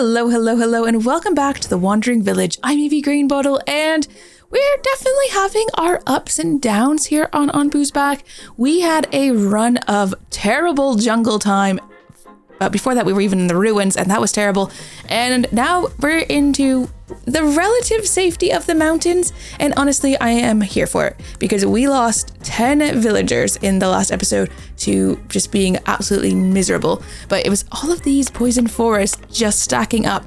Hello, hello, hello, and welcome back to the Wandering Village. I'm Evie Greenbottle, and we're definitely having our ups and downs here on Onbu's Back. We had a run of terrible jungle time. But before that, we were even in the ruins, and that was terrible. And now we're into the relative safety of the mountains. And honestly, I am here for it because we lost 10 villagers in the last episode to just being absolutely miserable. But it was all of these poison forests just stacking up.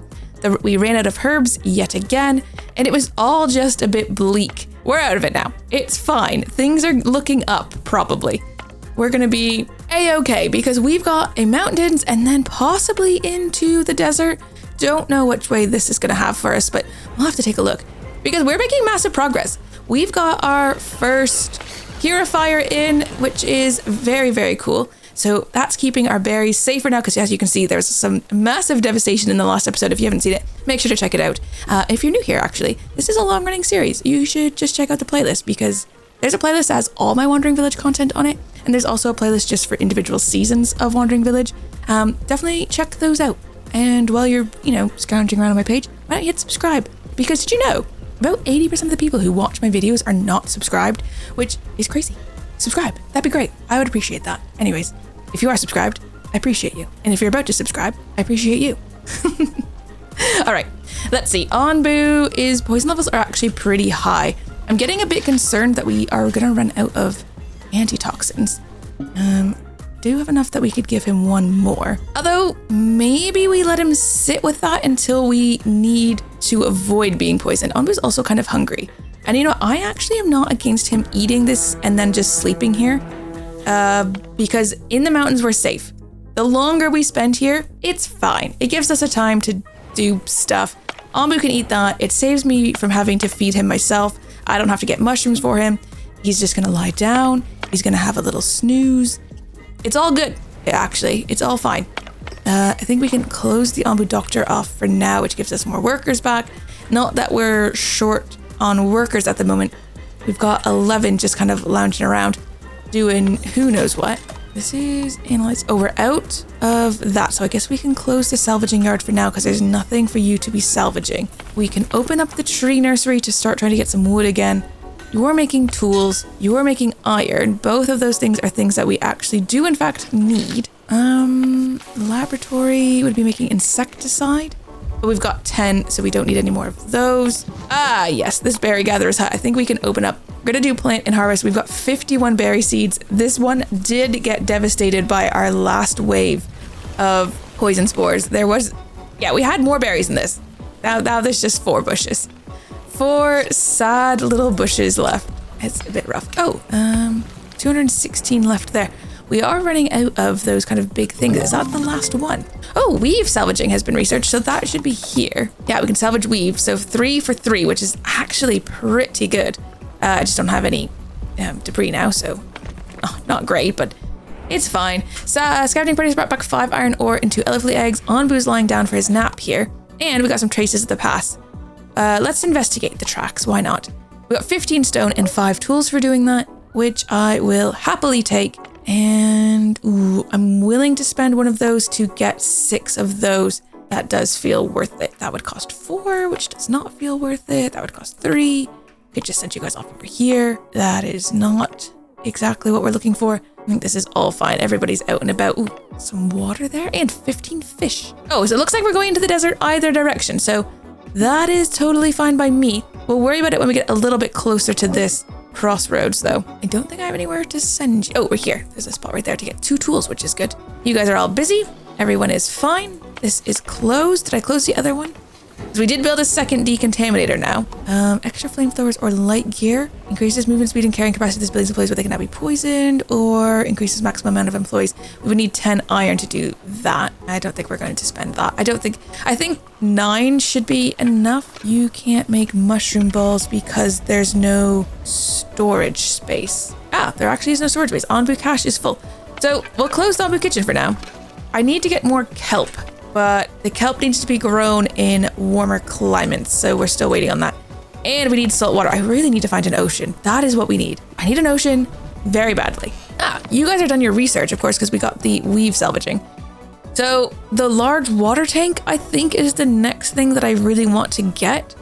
We ran out of herbs yet again, and it was all just a bit bleak. We're out of it now. It's fine. Things are looking up, probably. We're going to be a-okay because we've got a mountains and then possibly into the desert. Don't know which way this is going to have for us, but we'll have to take a look because we're making massive progress. We've got our first purifier in, which is very, very cool. So that's keeping our berries safer now because, as you can see, there's some massive devastation in the last episode. If you haven't seen it, make sure to check it out. If you're new here, actually, this is a long-running series. You should just check out the playlist because there's a playlist that has all my Wandering Village content on it. And there's also a playlist just for individual seasons of Wandering Village. Definitely check those out. And while you're, scrounging around on my page, why don't you hit subscribe? Because did you know, about 80% of the people who watch my videos are not subscribed, which is crazy. Subscribe. That'd be great. I would appreciate that. Anyways, if you are subscribed, I appreciate you. And if you're about to subscribe, I appreciate you. All right, let's see. Onbu's poison levels are actually pretty high. I'm getting a bit concerned that we are going to run out of antitoxins. Do have enough that we could give him one more. Although maybe we let him sit with that until we need to avoid being poisoned. Onbu's also kind of hungry. And I actually am not against him eating this and then just sleeping here. Because in the mountains we're safe. The longer we spend here, it's fine. It gives us a time to do stuff. Onbu can eat that. It saves me from having to feed him myself. I don't have to get mushrooms for him. He's just gonna lie down. He's gonna have a little snooze. It's all good, actually. It's all fine. I think we can close the Onbu doctor off for now, which gives us more workers back. Not that we're short on workers at the moment. We've got 11 just kind of lounging around, doing who knows what. This is analyze. Oh, we're out of that. So I guess we can close the salvaging yard for now because there's nothing for you to be salvaging. We can open up the tree nursery to start trying to get some wood again. You're making tools, you're making iron. Both of those things are things that we actually do in fact need. Laboratory would be making insecticide. But we've got 10, so we don't need any more of those. Ah, yes, this berry gatherer's hut. I think we can open up. We're gonna do plant and harvest. We've got 51 berry seeds. This one did get devastated by our last wave of poison spores. We had more berries in this. Now there's just 4 bushes. 4 sad little bushes left. It's a bit rough. 216 left there. We are running out of those kind of big things. Is that the last one? Oh, weave salvaging has been researched, so that should be here. Yeah, we can salvage weave. So 3 for 3, which is actually pretty good. I just don't have any debris now, so not great, but it's fine. Scouting parties brought back 5 iron ore and 2 elephant eggs. Onbu's lying down for his nap here. And we got some traces of the pass. Let's investigate the tracks. Why not? We got 15 stone and 5 tools for doing that, which I will happily take. And I'm willing to spend one of those to get 6 of those. That does feel worth it. That would cost 4, which does not feel worth it. That would cost 3. Could just send you guys off over here. That is not exactly what we're looking for. I think this is all fine. Everybody's out and about. Ooh, some water there and 15 fish. Oh, so it looks like we're going into the desert either direction. So that is totally fine by me. We'll worry about it when we get a little bit closer to this crossroads, though. I don't think I have anywhere to send you. Oh, we're here. There's a spot right there to get 2 tools, which is good. You guys are all busy. Everyone is fine. This is closed. Did I close the other one? So we did build a second decontaminator now. Extra flamethrowers or light gear increases movement speed and carrying capacity of this building's employees, but they cannot be poisoned, or increases maximum amount of employees. We would need 10 iron to do that. I don't think we're going to spend that. I think 9 should be enough. You can't make mushroom balls because there's no storage space. There actually is no storage space. Onbu cache is full. So we'll close the Onbu kitchen for now. I need to get more kelp, but the kelp needs to be grown in warmer climates, so we're still waiting on that. And we need salt water. I really need to find an ocean. That is what we need. I need an ocean very badly. You guys have done your research, of course, because we got the weave salvaging. So the large water tank, I think, is the next thing that I really want to get.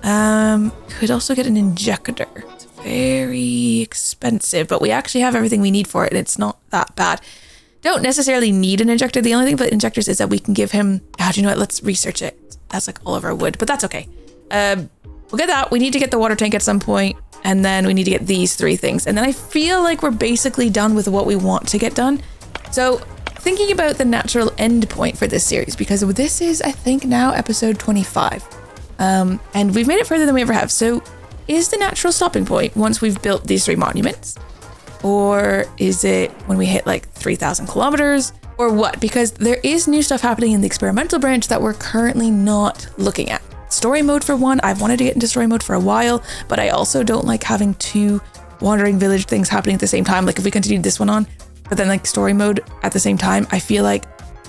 Could also get an injector. It's very expensive, but we actually have everything we need for it, and it's not that bad. Don't necessarily need an injector. The only thing about injectors is that we can give him... do you know what? Let's research it. That's like all of our wood, but that's okay. We'll get that. We need to get the water tank at some point, and then we need to get these 3 things. And then I feel like we're basically done with what we want to get done. So thinking about the natural end point for this series, because this is, I think, now episode 25. And we've made it further than we ever have. So is the natural stopping point once we've built these 3 monuments? Or is it when we hit like 3,000 kilometers? Or what? Because there is new stuff happening in the experimental branch that we're currently not looking at. Story mode for one, I've wanted to get into story mode for a while, but I also don't like having 2 wandering village things happening at the same time. Like if we continued this one on, but then like story mode at the same time, I feel like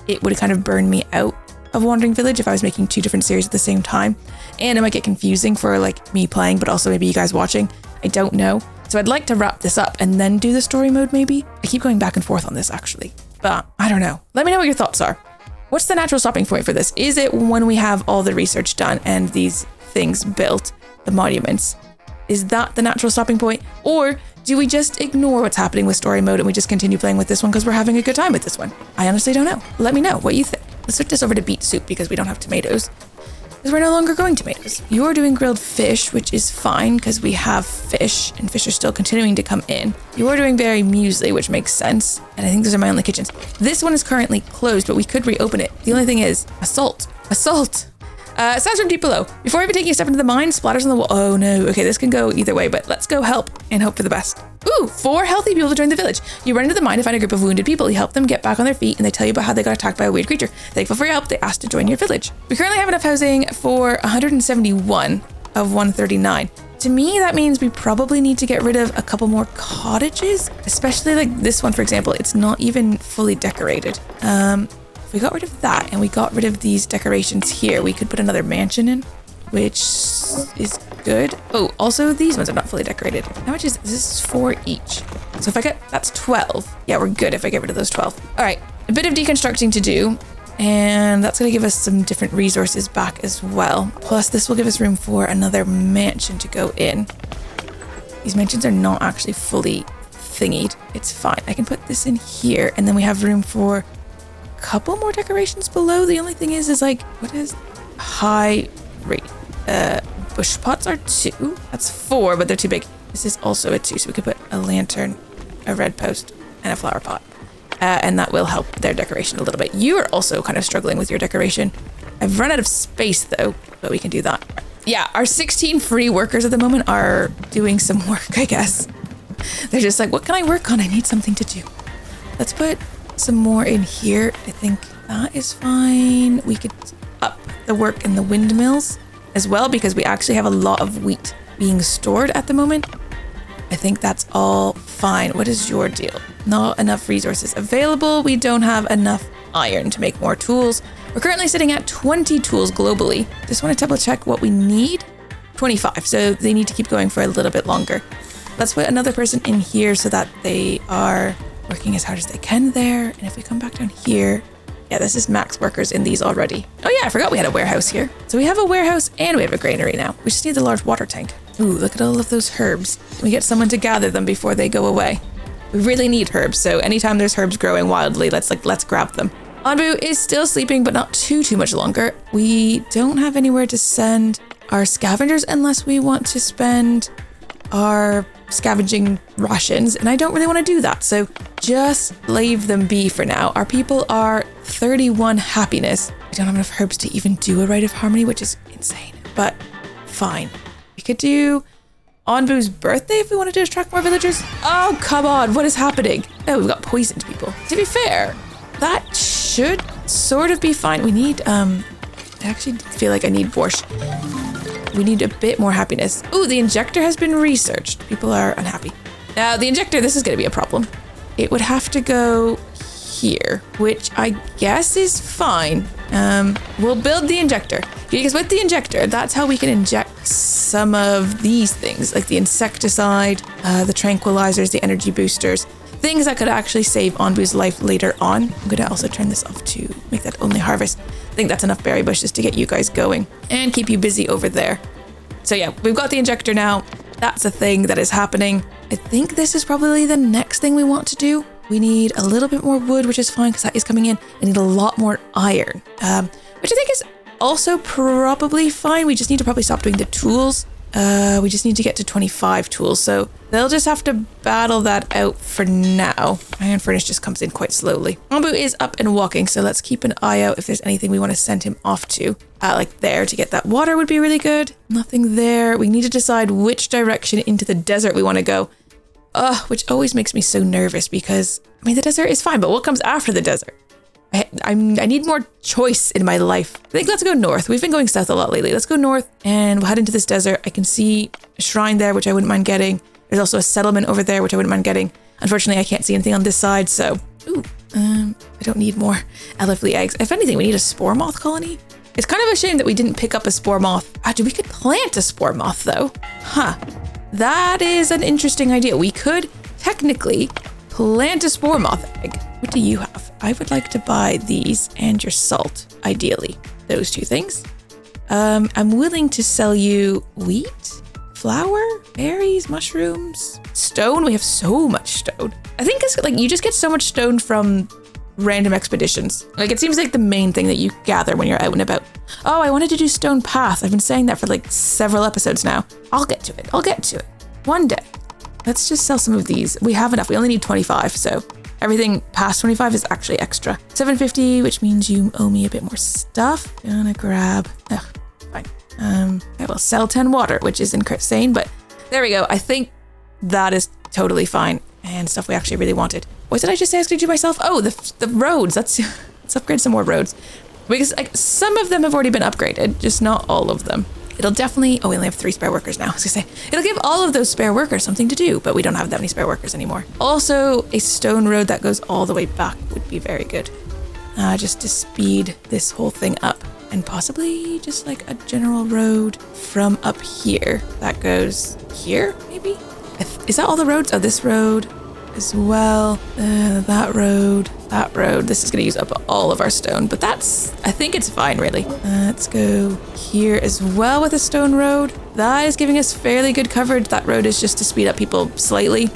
it would kind of burn me out of wandering village if I was making 2 different series at the same time. And it might get confusing for like me playing, but also maybe you guys watching. I don't know. So I'd like to wrap this up and then do the story mode maybe. I keep going back and forth on this actually, but I don't know. Let me know what your thoughts are. What's the natural stopping point for this? Is it when we have all the research done and these things built, the monuments? Is that the natural stopping point? Or do we just ignore what's happening with story mode and we just continue playing with this one because we're having a good time with this one? I honestly don't know. Let me know what you think. Let's switch this over to beet soup because we don't have tomatoes. Because we're no longer growing tomatoes. You're doing grilled fish, which is fine because we have fish and fish are still continuing to come in. You're doing berry muesli, which makes sense. And I think those are my only kitchens. This one is currently closed, but we could reopen it. The only thing is assault. Sounds from deep below. Before even taking a step into the mine, splatters on the wall. Oh no. Okay, this can go either way, but let's go help and hope for the best. Ooh, 4 healthy people to join the village. You run into the mine to find a group of wounded people. You help them get back on their feet and they tell you about how they got attacked by a weird creature. Thankful for your help, they asked to join your village. We currently have enough housing for 171 of 139. To me, that means we probably need to get rid of a couple more cottages, especially like this one, for example. It's not even fully decorated. If we got rid of that and we got rid of these decorations here, we could put another mansion in, which is good. Oh, also these ones are not fully decorated. How much is this? This is 4 each. So if I get, that's 12. Yeah, we're good if I get rid of those 12. All right, a bit of deconstructing to do. And that's gonna give us some different resources back as well. Plus this will give us room for another mansion to go in. These mansions are not actually fully thingied. It's fine. I can put this in here and then we have room for a couple more decorations below. The only thing is like, what is high rate? Bush pots are 2. That's 4, but they're too big. This is also a 2, so we could put a lantern, a red post, and a flower pot. And that will help their decoration a little bit. You are also kind of struggling with your decoration. I've run out of space though, but we can do that. Yeah, our 16 free workers at the moment are doing some work, I guess. They're just like, what can I work on? I need something to do. Let's put some more in here. I think that is fine. We could up the work in the windmills as well because we actually have a lot of wheat being stored at the moment. I think that's all fine. What is your deal? Not enough resources available. We don't have enough iron to make more tools. We're currently sitting at 20 tools globally. Just want to double check what we need. 25, so they need to keep going for a little bit longer. Let's put another person in here so that they are working as hard as they can there. And if we come back down here, yeah, this is max workers in these already. Oh yeah, I forgot we had a warehouse here. So we have a warehouse and we have a granary now. We just need the large water tank. Ooh, look at all of those herbs. We get someone to gather them before they go away. We really need herbs, so anytime there's herbs growing wildly, let's grab them. Anbu is still sleeping, but not too much longer. We don't have anywhere to send our scavengers unless we want to spend our scavenging rations, and I don't really want to do that, so just leave them be for now. Our people are 31 happiness. We don't have enough herbs to even do a rite of harmony, which is insane, but fine. We could do Anbu's birthday if we wanted to attract more villagers. Oh, come on, what is happening? Oh, we've got poisoned people. To be fair, that should sort of be fine. We need, I actually feel like I need borscht. We need a bit more happiness. Ooh, the injector has been researched. People are unhappy. Now, the injector, this is going to be a problem. It would have to go here, which I guess is fine. We'll build the injector. Because with the injector, that's how we can inject some of these things, like the insecticide, the tranquilizers, the energy boosters, things that could actually save Onbu's life later on. I'm gonna also turn this off to make that only harvest. I think that's enough berry bushes to get you guys going and keep you busy over there. So yeah, we've got the injector now. That's a thing that is happening. I think this is probably the next thing we want to do. We need a little bit more wood, which is fine because that is coming in. I need a lot more iron, which I think is also probably fine. We just need to probably stop doing the tools. We just need to get to 25 tools, so they'll just have to battle that out for now. Iron furnace just comes in quite slowly. Onbu is up and walking, so let's keep an eye out if there's anything we want to send him off to. Like there to get that water would be really good. Nothing there. We need to decide which direction into the desert we want to go. Which always makes me so nervous because, I mean, the desert is fine, but what comes after the desert? I need more choice in my life. I think let's go north. We've been going south a lot lately. Let's go north and we'll head into this desert. I can see a shrine there, which I wouldn't mind getting. There's also a settlement over there, which I wouldn't mind getting. Unfortunately, I can't see anything on this side, so... I don't need more elefly eggs. If anything, we need a spore moth colony. It's kind of a shame that we didn't pick up a spore moth. We could plant a spore moth, though. That is an interesting idea. We could technically plant a spore moth egg. What do you have? I would like to buy these and your salt, ideally. Those two things. I'm willing to sell you wheat, flour, berries, mushrooms, stone. We have so much stone. I think it's like you just get so much stone from random expeditions. Like it seems like the main thing that you gather when you're out and about. Oh, I wanted to do stone path. I've been saying that for like several episodes now. I'll get to it. One day. Let's just sell some of these. We have enough. We only need 25, so everything past 25 is actually extra. 750, which means you owe me a bit more stuff. Gonna grab... fine. I will sell 10 water, which is insane, but there we go. I think that is totally fine and stuff we actually really wanted. What did I just say I was going to do myself? Oh, the roads. Let's upgrade some more roads. Because like, some of them have already been upgraded, just not all of them. It'll definitely... Oh, we only have 3 spare workers now. I was going to say, it'll give all of those spare workers something to do, but we don't have that many spare workers anymore. Also, a stone road that goes all the way back would be very good. Just to speed this whole thing up. And possibly just like a general road from up here that goes here, maybe? Is that all the roads? Oh, this road as well. That road. This is going to use up all of our stone, but I think it's fine, really. Let's go here as well with a stone road. That is giving us fairly good coverage. That road is just to speed up people slightly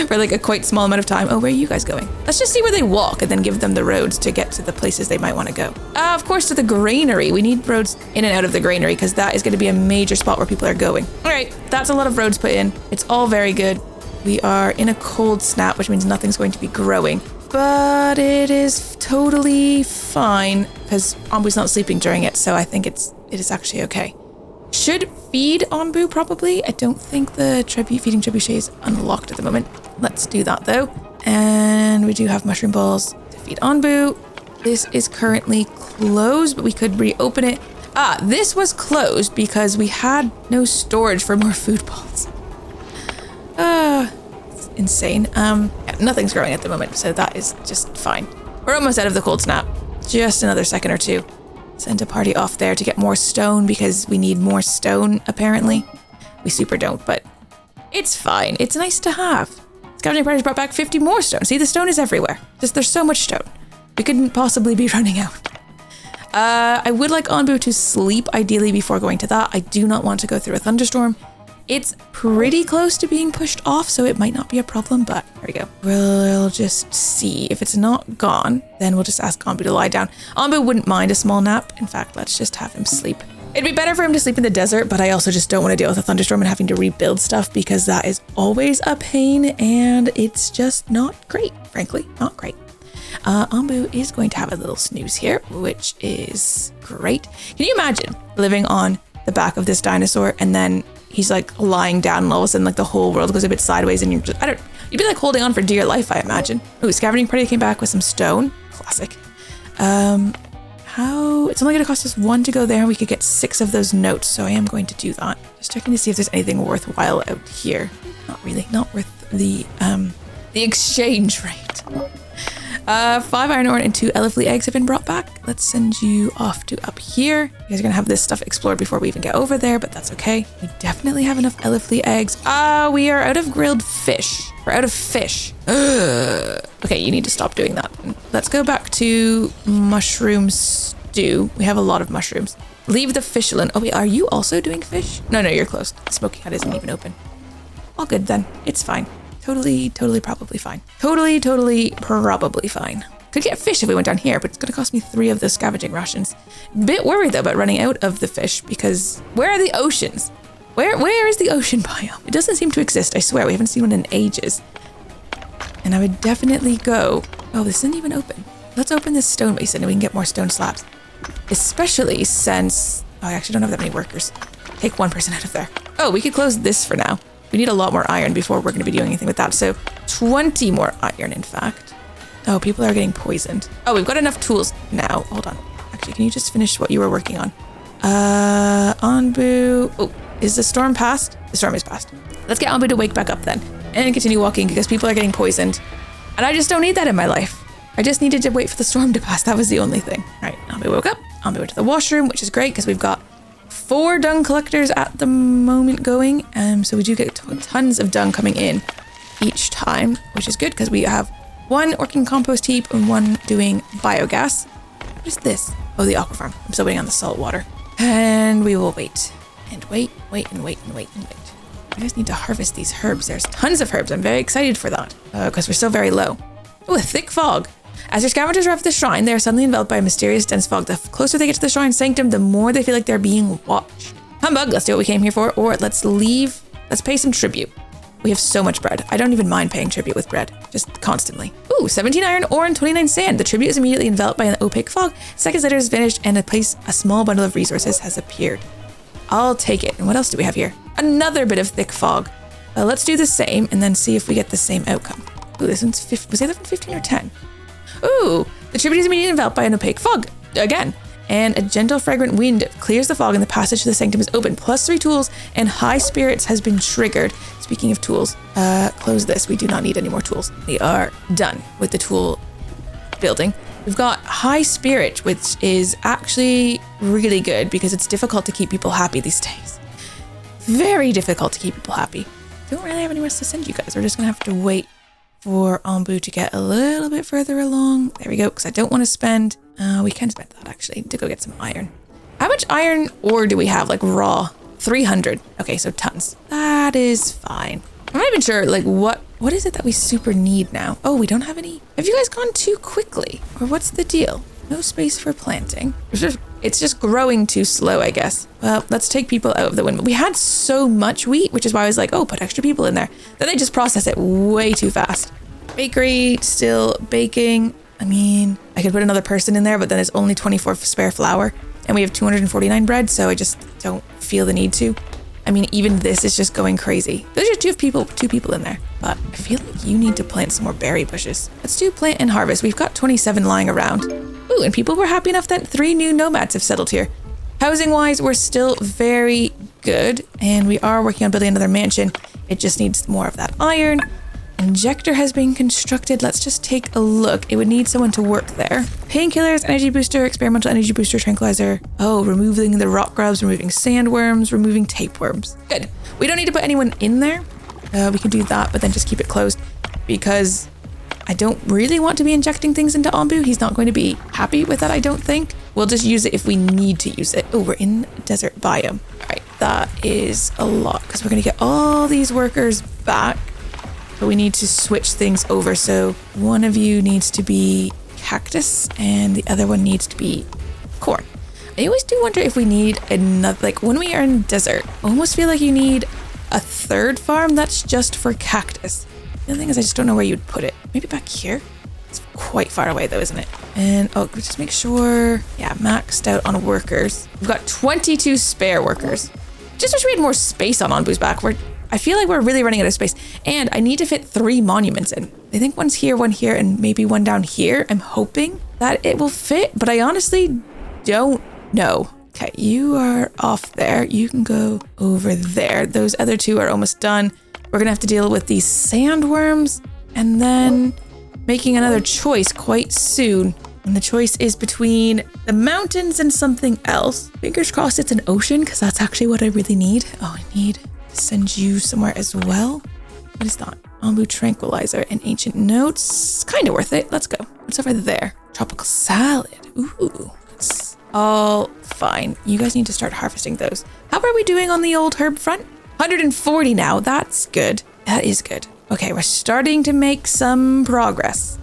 for like a quite small amount of time. Oh, where are you guys going? Let's just see where they walk and then give them the roads to get to the places they might want to go. Of course, to the granary. We need roads in and out of the granary because that is going to be a major spot where people are going. All right, that's a lot of roads put in. It's all very good. We are in a cold snap, which means nothing's going to be growing. But it is totally fine because Onbu's not sleeping during it, so I think it is actually okay. Should feed Onbu probably. I don't think the feeding trebuchet is unlocked at the moment. Let's do that though. And we do have mushroom balls to feed Onbu. This is currently closed, but we could reopen it. This was closed because we had no storage for more food balls. It's insane. Yeah, nothing's growing at the moment, so that is just fine. We're almost out of the cold snap. Just another second or two. Send a party off there to get more stone because we need more stone, apparently. We super don't, but it's fine. It's nice to have. Scavenging parties brought back 50 more stone. See, the stone is everywhere. There's so much stone. We couldn't possibly be running out. I would like Onbu to sleep, ideally, before going to that. I do not want to go through a thunderstorm. It's pretty close to being pushed off, so it might not be a problem, but there we go. We'll just see. If it's not gone, then we'll just ask Onbu to lie down. Onbu wouldn't mind a small nap. In fact, let's just have him sleep. It'd be better for him to sleep in the desert, but I also just don't want to deal with a thunderstorm and having to rebuild stuff because that is always a pain and it's just not great, frankly, not great. Onbu is going to have a little snooze here, which is great. Can you imagine living on the back of this dinosaur and then he's like lying down and all of a sudden like the whole world goes a bit sideways and you'd be like holding on for dear life, I imagine. Ooh, scavenging party came back with some stone. Classic. It's only gonna cost us 1 to go there and we could get 6 of those notes, so I am going to do that. Just checking to see if there's anything worthwhile out here. Not really, not worth the exchange rate. 5 iron ore and 2 elephant eggs have been brought back. Let's send you off to up here. You guys are gonna have this stuff explored before we even get over there, but that's okay. We definitely have enough elephant eggs. We are out of grilled fish. We're out of fish. Okay, you need to stop doing that. Let's go back to mushroom stew. We have a lot of mushrooms. Leave the fish alone. Oh wait, are you also doing fish? No, you're closed. The smoking hut isn't even open. All good then. It's fine. Totally, probably fine. Totally, probably fine. Could get fish if we went down here, but it's gonna cost me 3 of the scavenging rations. Bit worried though about running out of the fish because where are the oceans? Where is the ocean biome? It doesn't seem to exist, I swear. We haven't seen one in ages. And I would definitely go. Oh, this isn't even open. Let's open this stone basin and we can get more stone slabs. Especially since, I actually don't have that many workers. Take one person out of there. Oh, we could close this for now. We need a lot more iron before we're going to be doing anything with that. So 20 more iron, in fact. Oh, people are getting poisoned. Oh, we've got enough tools now. Hold on. Actually, can you just finish what you were working on? Anbu. Oh, is the storm past? The storm is past. Let's get Anbu to wake back up then and continue walking because people are getting poisoned. And I just don't need that in my life. I just needed to wait for the storm to pass. That was the only thing. All right, Anbu woke up. Anbu went to the washroom, which is great because we've got 4 dung collectors at the moment going. So we do get tons of dung coming in each time, which is good because we have 1 working compost heap and 1 doing biogas. What is this? Oh, the aqua farm. I'm still waiting on the salt water. And we will wait and wait. I just need to harvest these herbs. There's tons of herbs. I'm very excited for that because we're still very low. Oh, a thick fog. As your scavengers arrive at the shrine, they are suddenly enveloped by a mysterious dense fog. The closer they get to the shrine sanctum, the more they feel like they're being watched. Humbug, let's do what we came here for, or let's pay some tribute. We have so much bread. I don't even mind paying tribute with bread, just constantly. Ooh, 17 iron ore and 29 sand. The tribute is immediately enveloped by an opaque fog. Seconds later is finished and a small bundle of resources has appeared. I'll take it. And what else do we have here? Another bit of thick fog. Let's do the same and then see if we get the same outcome. Ooh, this one's 15. Was it 15 or 10? Ooh, the tribute is immediately enveloped by an opaque fog. Again. And a gentle fragrant wind clears the fog and the passage to the sanctum is open. +3 tools and high spirits has been triggered. Speaking of tools, close this. We do not need any more tools. We are done with the tool building. We've got high spirit, which is actually really good because it's difficult to keep people happy these days. Very difficult to keep people happy. Don't really have anywhere else to send you guys. We're just gonna have to wait for Anbu to get a little bit further along. There we go, because I don't want to spend, we can spend that actually, to go get some iron. How much iron ore do we have, like raw? 300. Okay, so tons. That is fine. I'm not even sure, like, what is it that we super need now? Oh, we don't have any. Have you guys gone too quickly? Or what's the deal? No space for planting. It's just growing too slow, I guess. Well, let's take people out of the wind. We had so much wheat, which is why I was like, oh, put extra people in there. Then they just process it way too fast. Bakery, still baking. I mean, I could put another person in there, but then there's only 24 spare flour. And we have 249 bread, so I just don't feel the need to. I mean, even this is just going crazy. There's just two people in there. But I feel like you need to plant some more berry bushes. Let's do plant and harvest. We've got 27 lying around. Ooh, and people were happy enough that 3 new nomads have settled here. Housing-wise, we're still very good, and we are working on building another mansion. It just needs more of that iron. Injector has been constructed. Let's just take a look. It would need someone to work there. Painkillers, energy booster, experimental energy booster, tranquilizer. Oh, removing the rock grubs, removing sandworms, removing tapeworms. Good. We don't need to put anyone in there. We can do that, but then just keep it closed because I don't really want to be injecting things into Anbu. He's not going to be happy with that, I don't think. We'll just use it if we need to use it. Oh, we're in desert biome. All right, that is a lot because we're going to get all these workers back. But we need to switch things over. So one of you needs to be cactus and the other one needs to be corn. I always do wonder if we need another, like when we are in desert, I almost feel like you need a third farm that's just for cactus. The other thing is I just don't know where you'd put it. Maybe back here? It's quite far away though, isn't it? And oh, just make sure, yeah, maxed out on workers. We've got 22 spare workers. Just wish we had more space on Anbu's back. I feel like we're really running out of space. And I need to fit 3 monuments in. I think one's here, one here, and maybe one down here. I'm hoping that it will fit, but I honestly don't know. Okay, you are off there. You can go over there. Those other 2 are almost done. We're gonna have to deal with these sandworms, and then making another choice quite soon. And the choice is between the mountains and something else. Fingers crossed it's an ocean, because that's actually what I really need. Oh, I need to send you somewhere as well. What is that? Bamboo tranquilizer and ancient notes. Kind of worth it. Let's go. What's over there? Tropical salad. Ooh, that's all fine. You guys need to start harvesting those. How are we doing on the old herb front? 140 now. That's good. That is good. Okay, we're starting to make some progress.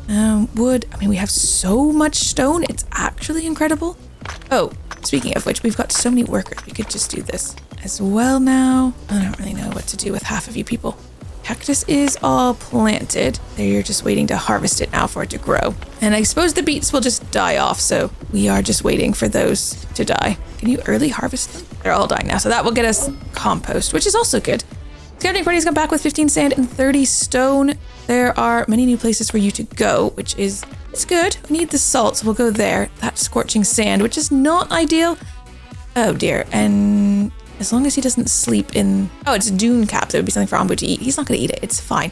Wood. I mean, we have so much stone. It's actually incredible. Oh, speaking of which, we've got so many workers. We could just do this as well now. I don't really know what to do with half of you people. Cactus is all planted. They're just waiting to harvest it now for it to grow. And I suppose the beets will just die off, so we are just waiting for those to die. Can you early harvest them? They're all dying now, so that will get us compost, which is also good. Scouting party's come back with 15 sand and 30 stone. There are many new places for you to go, which is it's good. We need the salt, so we'll go there. That's scorching sand, which is not ideal. Oh dear, and as long as he doesn't sleep in... Oh, it's dune caps. It would be something for Anbu to eat. He's not going to eat it. It's fine.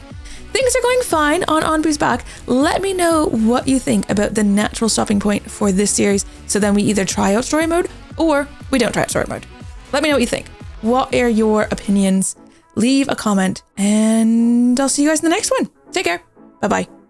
Things are going fine on Anbu's back. Let me know what you think about the natural stopping point for this series. So then we either try out story mode or we don't try out story mode. Let me know what you think. What are your opinions? Leave a comment and I'll see you guys in the next one. Take care. Bye-bye.